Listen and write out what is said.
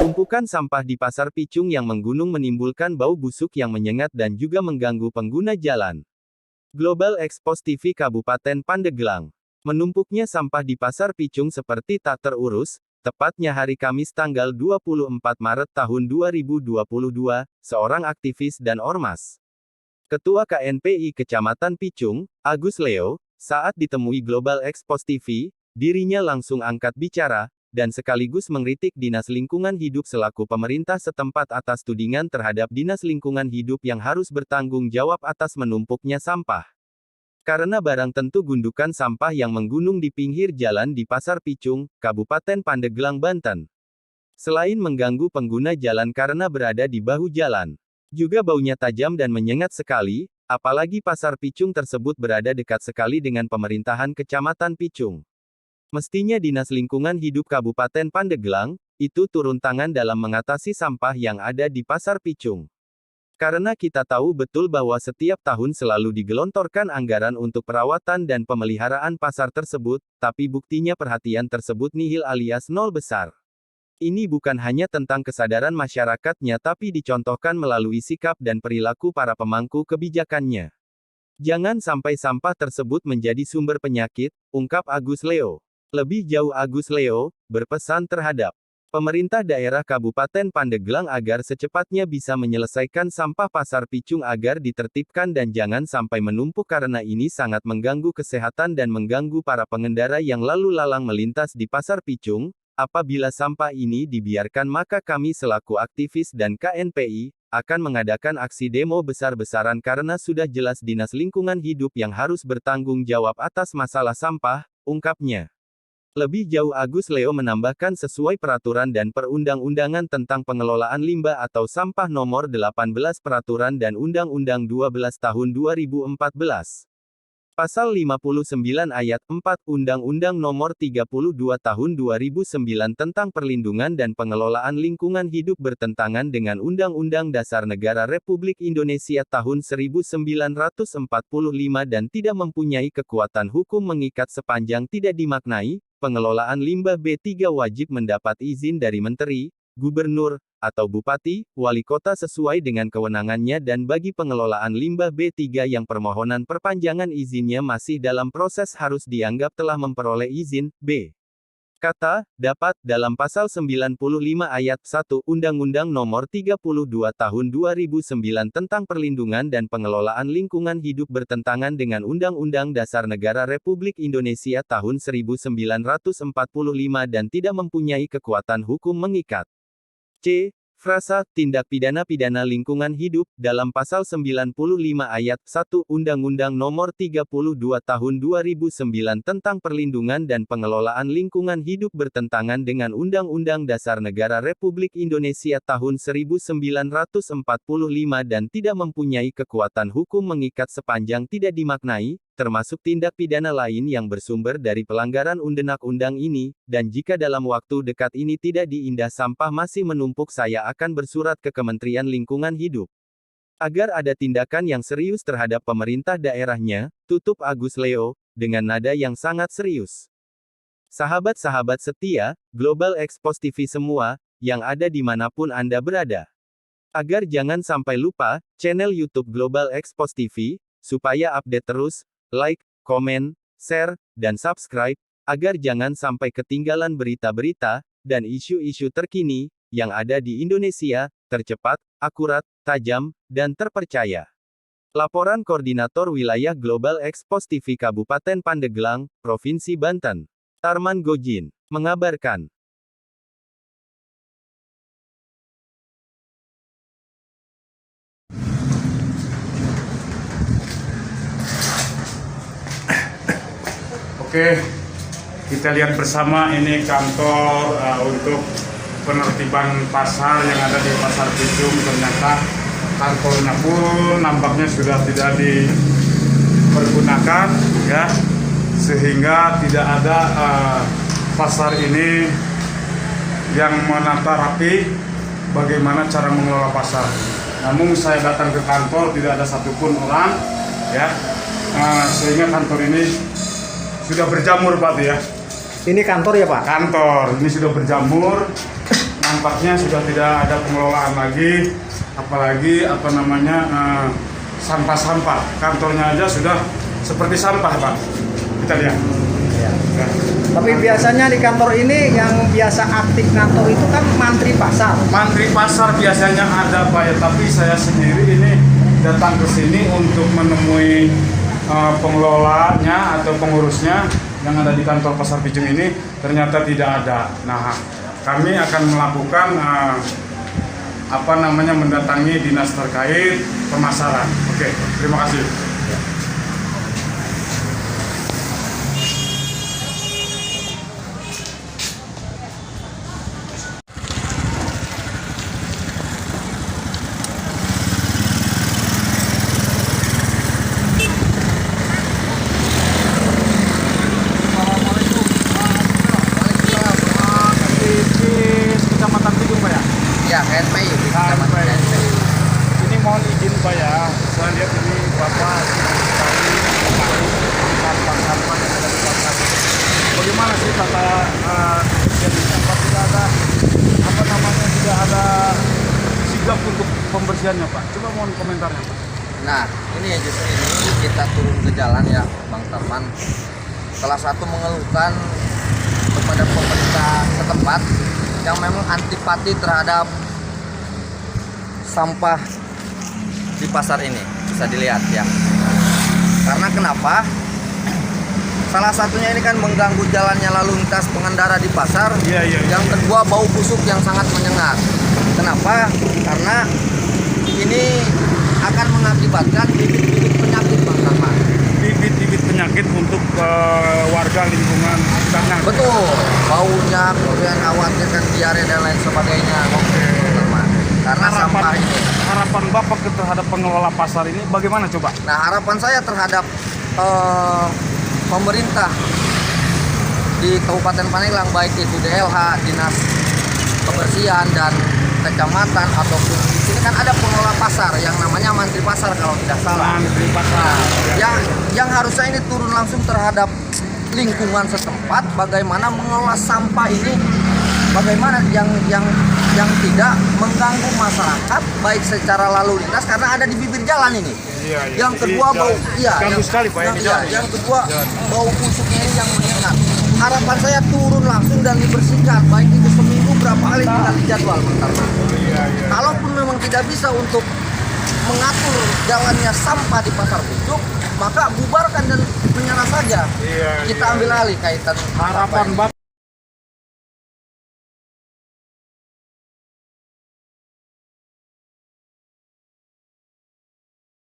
Tumpukan sampah di Pasar Picung yang menggunung menimbulkan bau busuk yang menyengat dan juga mengganggu pengguna jalan. Global Expos TV Kabupaten Pandeglang. Menumpuknya sampah di Pasar Picung seperti tak terurus, tepatnya hari Kamis tanggal 24 Maret tahun 2022, seorang aktivis dan ormas. Ketua KNPI Kecamatan Picung, Agus Leo, saat ditemui Global Expos TV, dirinya langsung angkat bicara, dan sekaligus mengkritik Dinas Lingkungan Hidup selaku pemerintah setempat atas tudingan terhadap Dinas Lingkungan Hidup yang harus bertanggung jawab atas menumpuknya sampah. Karena barang tentu gundukan sampah yang menggunung di pinggir jalan di Pasar Picung, Kabupaten Pandeglang, Banten. Selain mengganggu pengguna jalan karena berada di bahu jalan, juga baunya tajam dan menyengat sekali, apalagi Pasar Picung tersebut berada dekat sekali dengan pemerintahan Kecamatan Picung. Mestinya Dinas Lingkungan Hidup Kabupaten Pandeglang, itu turun tangan dalam mengatasi sampah yang ada di Pasar Picung. Karena kita tahu betul bahwa setiap tahun selalu digelontorkan anggaran untuk perawatan dan pemeliharaan pasar tersebut, tapi buktinya perhatian tersebut nihil alias nol besar. Ini bukan hanya tentang kesadaran masyarakatnya tapi dicontohkan melalui sikap dan perilaku para pemangku kebijakannya. Jangan sampai sampah tersebut menjadi sumber penyakit, ungkap Agus Leo. Lebih jauh Agus Leo berpesan terhadap pemerintah daerah Kabupaten Pandeglang agar secepatnya bisa menyelesaikan sampah Pasar Picung agar ditertibkan dan jangan sampai menumpuk karena ini sangat mengganggu kesehatan dan mengganggu para pengendara yang lalu lalang melintas di Pasar Picung. Apabila sampah ini dibiarkan maka kami selaku aktivis dan KNPI akan mengadakan aksi demo besar-besaran karena sudah jelas Dinas Lingkungan Hidup yang harus bertanggung jawab atas masalah sampah, ungkapnya. Lebih jauh Agus Leo menambahkan sesuai peraturan dan perundang-undangan tentang pengelolaan limbah atau sampah nomor 18 Peraturan dan Undang-Undang 12 tahun 2014. Pasal 59 ayat 4 Undang-Undang nomor 32 tahun 2009 tentang perlindungan dan pengelolaan lingkungan hidup bertentangan dengan Undang-Undang Dasar Negara Republik Indonesia tahun 1945 dan tidak mempunyai kekuatan hukum mengikat sepanjang tidak dimaknai. Pengelolaan limbah B3 wajib mendapat izin dari Menteri, Gubernur, atau Bupati, Wali Kota sesuai dengan kewenangannya dan bagi pengelolaan limbah B3 yang permohonan perpanjangan izinnya masih dalam proses harus dianggap telah memperoleh izin, B. Kata, dapat, dalam pasal 95 ayat 1 Undang-Undang Nomor 32 Tahun 2009 tentang Perlindungan dan Pengelolaan Lingkungan Hidup bertentangan dengan Undang-Undang Dasar Negara Republik Indonesia tahun 1945 dan tidak mempunyai kekuatan hukum mengikat. C. Frasa, tindak pidana lingkungan hidup, dalam pasal 95 ayat 1 Undang-Undang Nomor 32 Tahun 2009 tentang Perlindungan dan Pengelolaan Lingkungan Hidup bertentangan dengan Undang-Undang Dasar Negara Republik Indonesia tahun 1945 dan tidak mempunyai kekuatan hukum mengikat sepanjang tidak dimaknai, termasuk tindak pidana lain yang bersumber dari pelanggaran undang-undang ini, dan jika dalam waktu dekat ini tidak diindah sampah masih menumpuk saya akan bersurat ke Kementerian Lingkungan Hidup. Agar ada tindakan yang serius terhadap pemerintah daerahnya, tutup Agus Leo, dengan nada yang sangat serius. Sahabat-sahabat setia, Global Expos TV semua, yang ada dimanapun Anda berada. Agar jangan sampai lupa, channel YouTube Global Expos TV, supaya update terus, like, komen, share, dan subscribe, agar jangan sampai ketinggalan berita-berita, dan isu-isu terkini, yang ada di Indonesia, tercepat, akurat, tajam, dan terpercaya. Laporan Koordinator Wilayah Global Expos TV Kabupaten Pandeglang, Provinsi Banten. Tarman Gojin, mengabarkan. Oke, kita lihat bersama ini kantor untuk penertiban pasar yang ada di Pasar Picung. Ternyata kantornya pun nampaknya sudah tidak dipergunakan, ya, sehingga tidak ada pasar ini yang menata rapi bagaimana cara mengelola pasar. Namun saya datang ke kantor tidak ada satupun orang, ya, sehingga kantor ini sudah berjamur, Pak, ya. Ini kantor ya, Pak? Kantor ini sudah berjamur. nampaknya sudah tidak ada pengelolaan lagi, apalagi sampah-sampah. Kantornya aja sudah seperti sampah, Pak. Kita lihat. Ya. Ya. Tapi biasanya di kantor ini yang biasa aktif ngantor itu kan mantri pasar. Mantri pasar biasanya ada, Pak, ya, tapi saya sendiri ini datang ke sini untuk menemui pengelolanya atau pengurusnya yang ada di kantor Pasar Picung ini, ternyata tidak ada. Nah, kami akan melakukan mendatangi dinas terkait pemasaran. Oke, terima kasih. Kecamatan Picung, Pak, ya? Ya, KNPI di KNPI. Kecamatan KNPI. Ini mohon izin, Pak, ya. Saya lihat ini Bapak sekali sampah-sampah yang ada di pasar. Bagaimana sih tata kebersihan? Apa tidak ada tidak ada sigap untuk pembersihannya, Pak? Coba mohon komentarnya, Pak. Nah, ini ya justru ini kita turun ke jalan ya, Bang Tarman. Salah satu mengeluhkan kepada pemerintah setempat yang memang antipati terhadap sampah di pasar ini, bisa dilihat ya. Karena kenapa? Salah satunya ini kan mengganggu jalannya lalu lintas pengendara di pasar. Iya. Yang kedua, bau busuk yang sangat menyengat. Kenapa? Karena ini akan mengakibatkan bibit-bibit penyakit, Bang Tarman. Bibit-bibit penyakit untuk warga lingkungan sekitarnya. Betul, baunya, kemudian khawatirkan diare dan lain sebagainya. Oke. Karena sampah ini. Harapan Bapak terhadap pengelola pasar ini bagaimana, coba? Nah, harapan saya terhadap pemerintah di Kabupaten Pandeglang, baik itu DLH, Dinas Kebersihan dan kecamatan ataupun di sini kan ada pengelola pasar yang namanya mantri pasar kalau tidak salah. Mantri pasar. Yang harusnya ini turun langsung terhadap lingkungan setempat, bagaimana mengelola sampah ini, bagaimana yang tidak mengganggu masyarakat baik secara lalu lintas karena ada di bibir jalan ini. Iya. Yang kedua bau, ganggu sekali, Pak, ya. yang kedua bau busuknya ini yang menyengat. Harapan saya turun langsung dan dibersihkan, baik itu seminggu berapa kali kita dijadwal, Bang Tarman. Iya. Kalaupun memang tidak bisa untuk mengatur jalannya sampah di Pasar Picung, maka bubarkan dan menyerah saja. Iya. Kita ambil alih kaitan Harapan Bapak